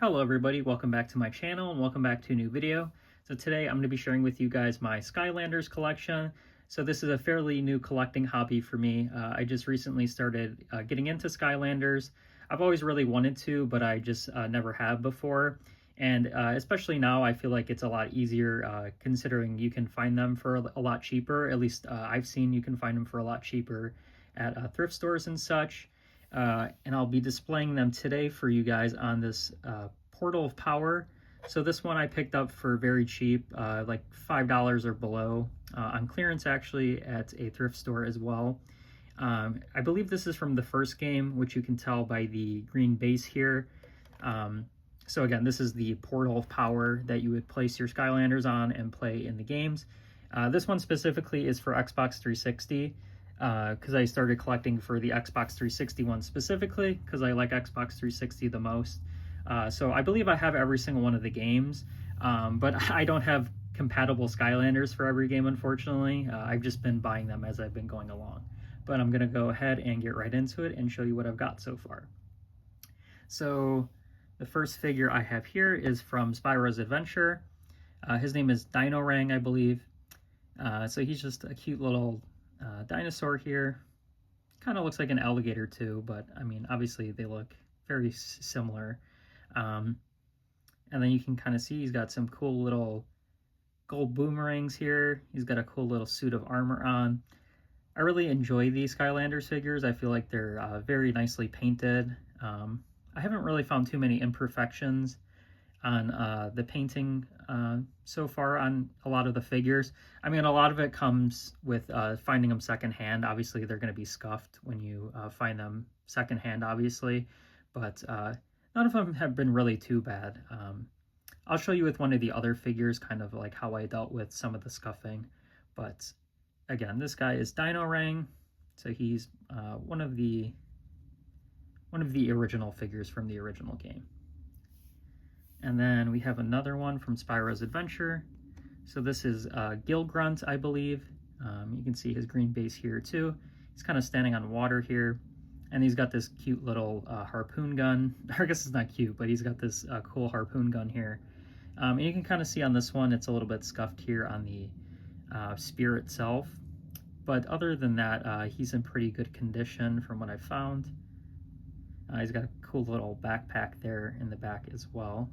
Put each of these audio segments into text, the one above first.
Hello everybody, welcome back to my channel and welcome back to a new video. So today I'm going to be sharing with you guys my Skylanders collection. So this is a fairly new collecting hobby for me. I just recently started getting into Skylanders. I've always really wanted to, but I just never have before. And especially now, I feel like it's a lot easier considering you can find them for a lot cheaper. At least I've seen you can find them for a lot cheaper at thrift stores and such. And I'll be displaying them today for you guys on this Portal of Power. So this one I picked up for very cheap, like $5 or below, on clearance actually at a thrift store as well. I believe this is from the first game, which you can tell by the green base here. So again, this is the Portal of Power that you would place your Skylanders on and play in the games. This one specifically is for Xbox 360. Because I started collecting for the Xbox 360 one specifically, because I like Xbox 360 the most. So I believe I have every single one of the games, but I don't have compatible Skylanders for every game, unfortunately. I've just been buying them as I've been going along. But I'm going to go ahead and get right into it and show you what I've got so far. So the first figure I have here is from Spyro's Adventure. His name is Dino-Rang, I believe. So he's just a cute little dinosaur here. Kind of looks like an alligator too, but I mean, obviously they look very similar. And then you can kind of see he's got some cool little gold boomerangs here. He's got a cool little suit of armor on. I really enjoy these Skylanders figures. I feel like they're very nicely painted. I haven't really found too many imperfections on the painting so far on a lot of the figures. I mean, a lot of it comes with finding them secondhand. Obviously, they're going to be scuffed when you find them secondhand, obviously, but none of them have been really too bad. I'll show you with one of the other figures kind of like how I dealt with some of the scuffing, but again, this guy is Dino-Rang, so he's one of the original figures from the original game. And then we have another one from Spyro's Adventure. So this is Gilgrunt, I believe. You can see his green base here too. He's kind of standing on water here. And he's got this cute little harpoon gun. I guess it's not cute, but he's got this cool harpoon gun here. And you can kind of see on this one, it's a little bit scuffed here on the spear itself. But other than that, he's in pretty good condition from what I found. He's got a cool little backpack there in the back as well.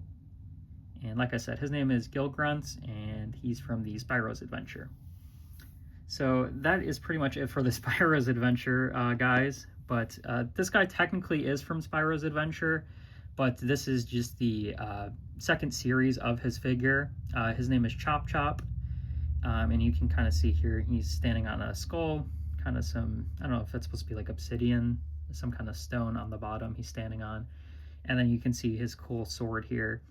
And like I said, his name is Gilgrunt, and he's from the Spyro's Adventure. So that is pretty much it for the Spyro's Adventure, guys. But this guy technically is from Spyro's Adventure, but this is just the second series of his figure. His name is Chop Chop, and you can kind of see here he's standing on a skull, kind of some, I don't know if that's supposed to be like obsidian, some kind of stone on the bottom he's standing on. And then you can see his cool sword here.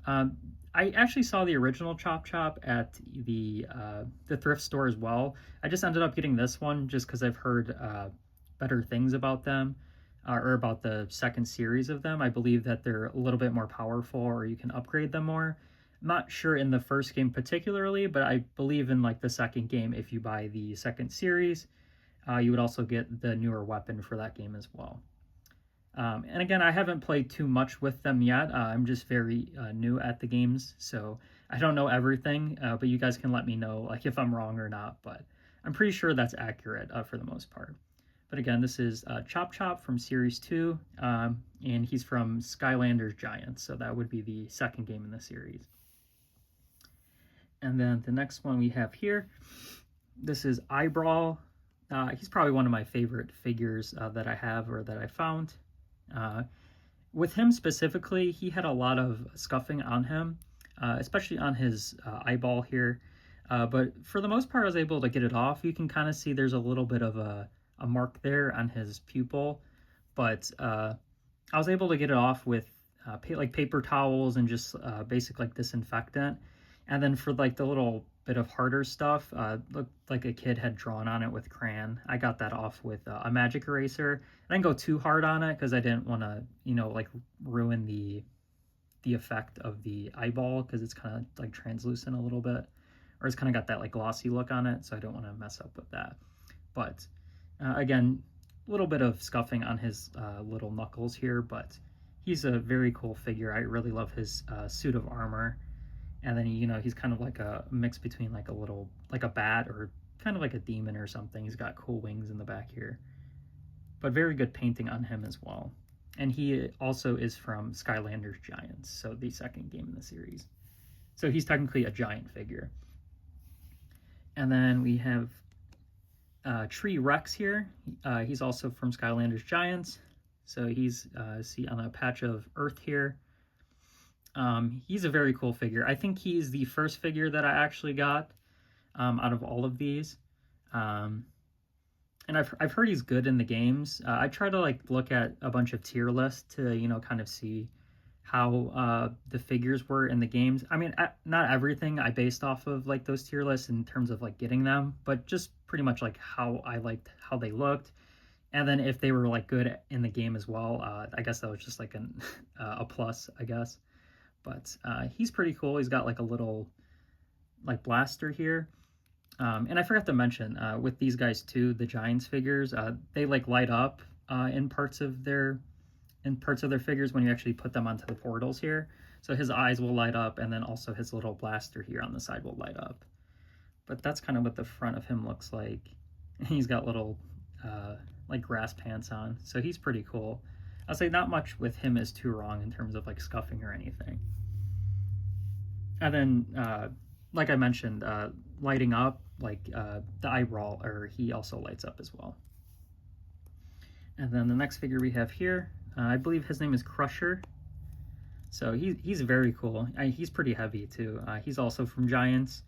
I actually saw the original Chop Chop at the thrift store as well. I just ended up getting this one just because I've heard better things about them, or about the second series of them. I believe that they're a little bit more powerful, or you can upgrade them more. I'm not sure in the first game particularly, but I believe in like the second game, if you buy the second series, you would also get the newer weapon for that game as well. And again, I haven't played too much with them yet. I'm just very new at the games, so I don't know everything, but you guys can let me know like if I'm wrong or not, but I'm pretty sure that's accurate for the most part. But again, this is Chop Chop from Series 2, and he's from Skylanders Giants, so that would be the second game in the series. And then the next one we have here, this is Eyebrow. He's probably one of my favorite figures that I have or that I found. With him specifically, he had a lot of scuffing on him, especially on his eyeball here. But for the most part, I was able to get it off. You can kind of see there's a little bit of a mark there on his pupil. But I was able to get it off with like paper towels and just basic like disinfectant. And then for like the little bit of harder stuff, looked like a kid had drawn on it with crayon. I got that off with a magic eraser. I didn't go too hard on it because I didn't want to, you know, like ruin the effect of the eyeball, because it's kind of like translucent a little bit, or it's kind of got that like glossy look on it, so I don't want to mess up with that. But again, a little bit of scuffing on his little knuckles here, but he's a very cool figure. I really love his suit of armor. And then, you know, he's kind of like a mix between like like a bat or kind of like a demon or something. He's got cool wings in the back here. But very good painting on him as well. And he also is from Skylanders Giants, so the second game in the series. So he's technically a giant figure. And then we have Tree Rex here. He's also from Skylanders Giants. So he's, see on a patch of earth here. He's a very cool figure. I think he's the first figure that I actually got out of all of these. And I've heard he's good in the games. I try to like look at a bunch of tier lists to, you know, kind of see how the figures were in the games. I mean, not everything I based off of like those tier lists in terms of like getting them, but just pretty much like how I liked how they looked. And then if they were like good in the game as well, I guess that was just like a plus, I guess. But he's pretty cool. He's got like a little like blaster here. And I forgot to mention, with these guys too, the Giants figures, they like light up in parts of their figures when you actually put them onto the portals here. So his eyes will light up, and then also his little blaster here on the side will light up. But that's kind of what the front of him looks like. He's got little like grass pants on, so he's pretty cool. I'll say not much with him is too wrong in terms of like scuffing or anything. And then, like I mentioned, lighting up, like the eyeball, or he also lights up as well. And then the next figure we have here, I believe his name is Crusher. So he's very cool. He's pretty heavy too. He's also from Giants.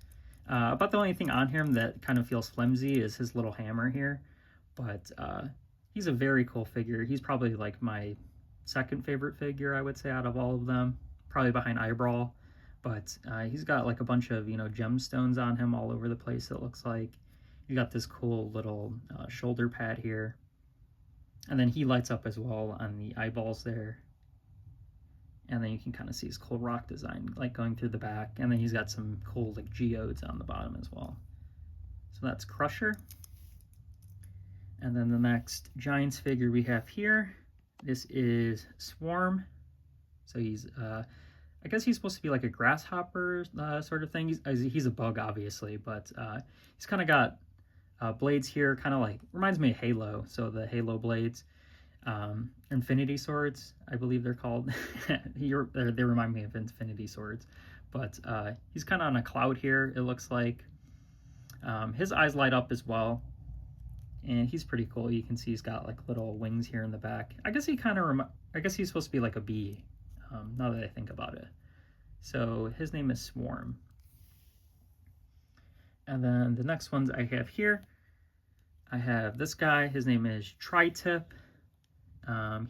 About the only thing on him that kind of feels flimsy is his little hammer here. But he's a very cool figure. He's probably like my second favorite figure, I would say, out of all of them. Probably behind Eyeball. But he's got like a bunch of, you know, gemstones on him all over the place, it looks like. You got this cool little shoulder pad here. And then he lights up as well on the eyeballs there. And then you can kind of see his cool rock design like going through the back. And then he's got some cool like geodes on the bottom as well. So that's Crusher. And then the next Giants figure we have here, this is Swarm. So he's, I guess he's supposed to be like a grasshopper sort of thing. He's a bug, obviously, but he's kind of got blades here, kind of like, reminds me of Halo. So the Halo blades, Infinity Swords, I believe they're called. They remind me of Infinity Swords. But he's kind of on a cloud here, it looks like. His eyes light up as well. And he's pretty cool. You can see he's got like little wings here in the back. I guess he kind of I guess he's supposed to be like a bee, now that I think about it. So his name is Swarm. And then the next ones I have here, I have this guy. His name is Tri-Tip.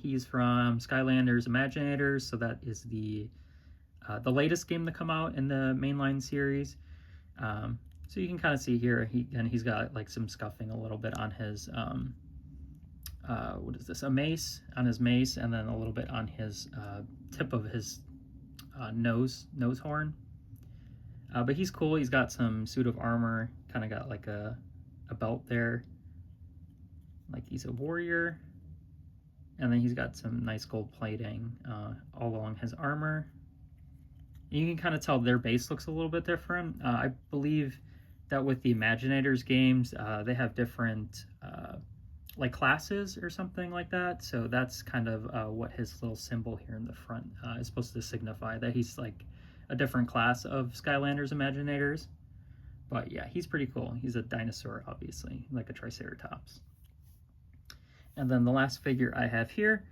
He's from Skylanders Imaginators, so that is the latest game to come out in the mainline series. So you can kind of see here, he's got like some scuffing a little bit on his, what is this, a mace, on his mace, and then a little bit on his tip of his nose horn. But he's cool. He's got some suit of armor, kind of got like a belt there, like he's a warrior. And then he's got some nice gold plating all along his armor. And you can kind of tell their base looks a little bit different. I believe that with the Imaginators games, they have different like classes or something like that. So that's kind of what his little symbol here in the front is supposed to signify, that he's like a different class of Skylanders Imaginators. But yeah, he's pretty cool. He's a dinosaur, obviously, like a Triceratops. And then the last figure I have here,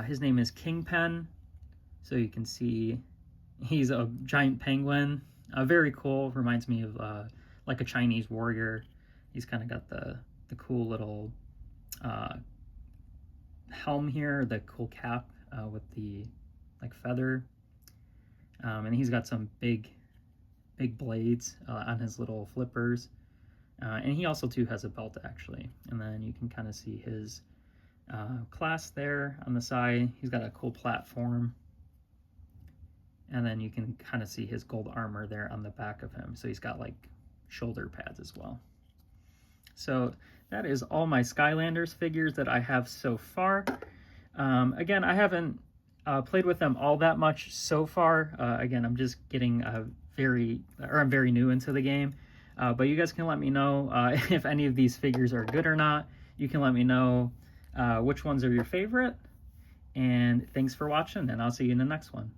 his name is Kingpin. So you can see he's a giant penguin. Very cool. Reminds me of like a Chinese warrior. He's kind of got the cool little helm here, the cool cap with the like feather. And he's got some big blades on his little flippers. And he also too has a belt, actually. And then you can kind of see his class there on the side. He's got a cool platform. And then you can kind of see his gold armor there on the back of him. So he's got like shoulder pads as well. So that is all my Skylanders figures that I have so far. Again, I haven't played with them all that much so far. Again, I'm just getting I'm very new into the game. But you guys can let me know if any of these figures are good or not. You can let me know which ones are your favorite. And thanks for watching, and I'll see you in the next one.